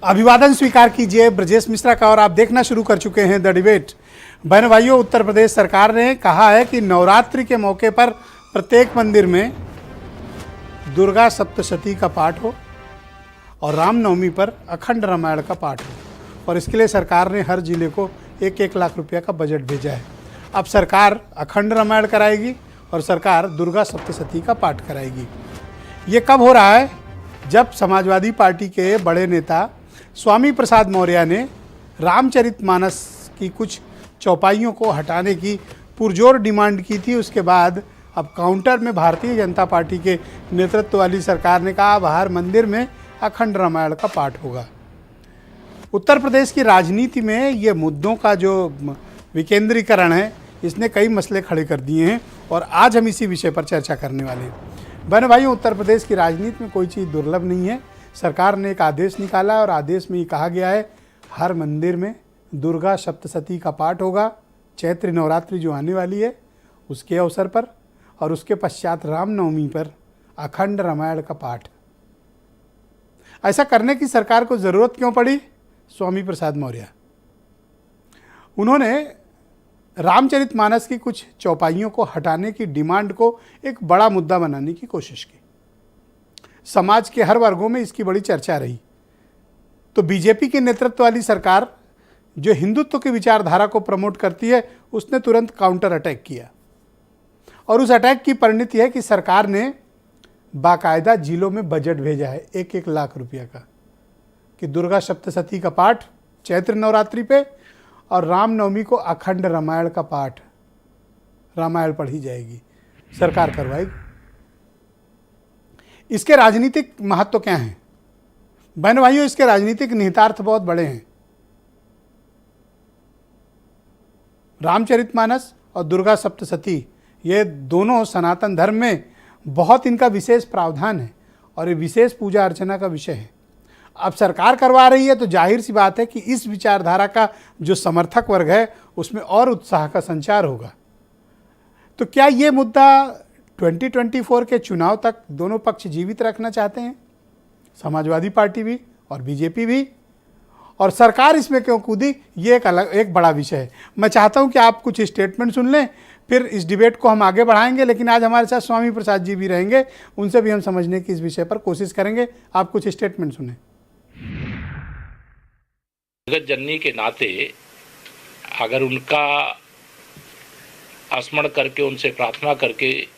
अभिवादन स्वीकार कीजिए ब्रजेश मिश्रा का। और आप देखना शुरू कर चुके हैं द डिबेट। बहन भाइयों, उत्तर प्रदेश सरकार ने कहा है कि नवरात्रि के मौके पर प्रत्येक मंदिर में दुर्गा सप्तशती का पाठ हो और रामनवमी पर अखंड रामायण का पाठ हो, और इसके लिए सरकार ने हर जिले को 1-1 लाख रुपया का बजट भेजा है। अब सरकार अखंड रामायण कराएगी और सरकार दुर्गा सप्तशती का पाठ कराएगी। ये कब हो रहा है? जब समाजवादी पार्टी के बड़े नेता स्वामी प्रसाद मौर्य ने रामचरितमानस की कुछ चौपाइयों को हटाने की पुरजोर डिमांड की थी। उसके बाद अब काउंटर में भारतीय जनता पार्टी के नेतृत्व वाली सरकार ने कहा अब हर मंदिर में अखंड रामायण का पाठ होगा। उत्तर प्रदेश की राजनीति में ये मुद्दों का जो विकेंद्रीकरण है, इसने कई मसले खड़े कर दिए हैं और आज हम इसी विषय पर चर्चा करने वाले हैं। बहन भाइयों, उत्तर प्रदेश की राजनीति में कोई चीज़ दुर्लभ नहीं है। सरकार ने एक आदेश निकाला और आदेश में ये कहा गया है हर मंदिर में दुर्गा सप्तशती का पाठ होगा। चैत्र नवरात्रि जो आने वाली है उसके अवसर पर, और उसके पश्चात रामनवमी पर अखंड रामायण का पाठ। ऐसा करने की सरकार को ज़रूरत क्यों पड़ी? स्वामी प्रसाद मौर्य, उन्होंने रामचरितमानस की कुछ चौपाइयों को हटाने की डिमांड को एक बड़ा मुद्दा बनाने की कोशिश की। समाज के हर वर्गों में इसकी बड़ी चर्चा रही। तो बीजेपी के नेतृत्व वाली सरकार जो हिंदुत्व की विचारधारा को प्रमोट करती है, उसने तुरंत काउंटर अटैक किया, और उस अटैक की परिणति है कि सरकार ने बाकायदा जिलों में बजट भेजा है 1-1 लाख रुपया का, कि दुर्गा सप्तशती का पाठ चैत्र नवरात्रि पे और रामनवमी को अखंड रामायण का पाठ, रामायण पढ़ी जाएगी, सरकार करवाएगी। इसके राजनीतिक महत्व क्या हैं? बहन भाइयों, इसके राजनीतिक निहितार्थ बहुत बड़े हैं। रामचरितमानस और दुर्गा सप्तशती, ये दोनों सनातन धर्म में बहुत इनका विशेष प्रावधान है और ये विशेष पूजा अर्चना का विषय है। अब सरकार करवा रही है तो जाहिर सी बात है कि इस विचारधारा का जो समर्थक वर्ग है उसमें और उत्साह का संचार होगा। तो क्या ये मुद्दा 2024 के चुनाव तक दोनों पक्ष जीवित रखना चाहते हैं? समाजवादी पार्टी भी और बीजेपी भी, और सरकार इसमें क्यों कूदी, ये एक बड़ा विषय है। मैं चाहता हूं कि आप कुछ स्टेटमेंट सुन लें, फिर इस डिबेट को हम आगे बढ़ाएंगे। लेकिन आज हमारे साथ स्वामी प्रसाद जी भी रहेंगे, उनसे भी हम समझने की इस विषय पर कोशिश करेंगे। आप कुछ स्टेटमेंट सुने। जगत जननी के नाते अगर उनका स्मरण करके, उनसे प्रार्थना करके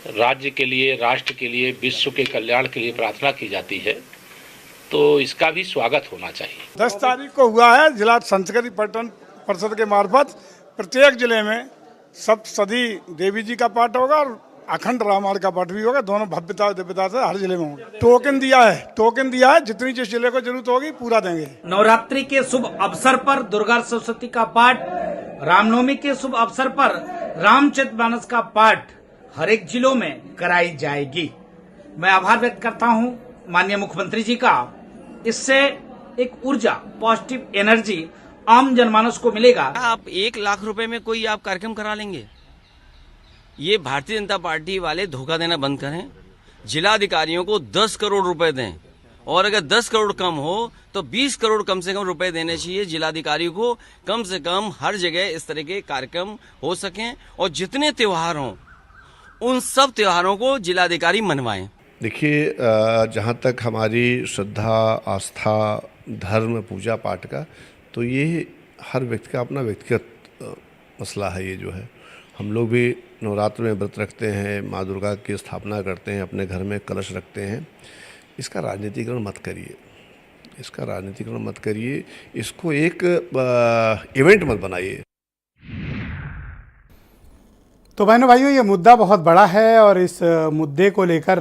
राज्य के लिए, राष्ट्र के लिए, विश्व के कल्याण के लिए प्रार्थना की जाती है, तो इसका भी स्वागत होना चाहिए। 10 तारीख को हुआ है जिला संस्कृति पर्यटन परिषद के मार्फत प्रत्येक जिले में सप्तशती देवी जी का पाठ होगा और अखंड रामायण का पाठ भी होगा। दोनों भव्यता दिव्यता से हर जिले में होगा। टोकन दिया है, जितनी जिस जिले को जरूरत होगी पूरा देंगे। नवरात्रि के शुभ अवसर पर दुर्गा सप्तशती का पाठ, रामनवमी के शुभ अवसर पर रामचरितमानस का पाठ हर एक जिलों में कराई जाएगी। मैं आभार व्यक्त करता हूं माननीय मुख्यमंत्री जी का। इससे एक ऊर्जा, पॉजिटिव एनर्जी आम जनमानस को मिलेगा। आप 1 लाख रुपए में कोई आप कार्यक्रम करा लेंगे? ये भारतीय जनता पार्टी वाले धोखा देना बंद करें। जिलाधिकारियों को 10 करोड़ रुपए दें, और अगर 10 करोड़ कम हो तो 20 करोड़ कम से कम रुपए देने चाहिए जिलाधिकारी को। कम से कम हर जगह इस तरह के कार्यक्रम हो सकें, और जितने त्योहार हों उन सब त्योहारों को जिलाधिकारी मनवाएं। देखिए, जहाँ तक हमारी श्रद्धा, आस्था, धर्म, पूजा पाठ का, तो ये हर व्यक्ति का अपना व्यक्तिगत मसला है। ये जो है, हम लोग भी नवरात्र में व्रत रखते हैं, माँ दुर्गा की स्थापना करते हैं, अपने घर में कलश रखते हैं। इसका राजनीतिकरण मत करिए, इसका राजनीतिकरण मत करिए, इसको एक इवेंट मत बनाइए। तो बहनों भाइयों, ये मुद्दा बहुत बड़ा है और इस मुद्दे को लेकर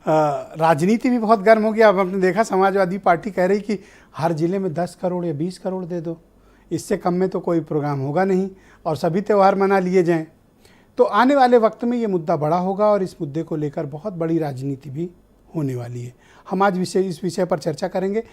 राजनीति भी बहुत गर्म हो गया। अब आपने देखा समाजवादी पार्टी कह रही कि हर जिले में 10 करोड़ या 20 करोड़ दे दो, इससे कम में तो कोई प्रोग्राम होगा नहीं और सभी त्यौहार मना लिए जाएं। तो आने वाले वक्त में ये मुद्दा बड़ा होगा और इस मुद्दे को लेकर बहुत बड़ी राजनीति भी होने वाली है। हम आज इस विषय पर चर्चा करेंगे।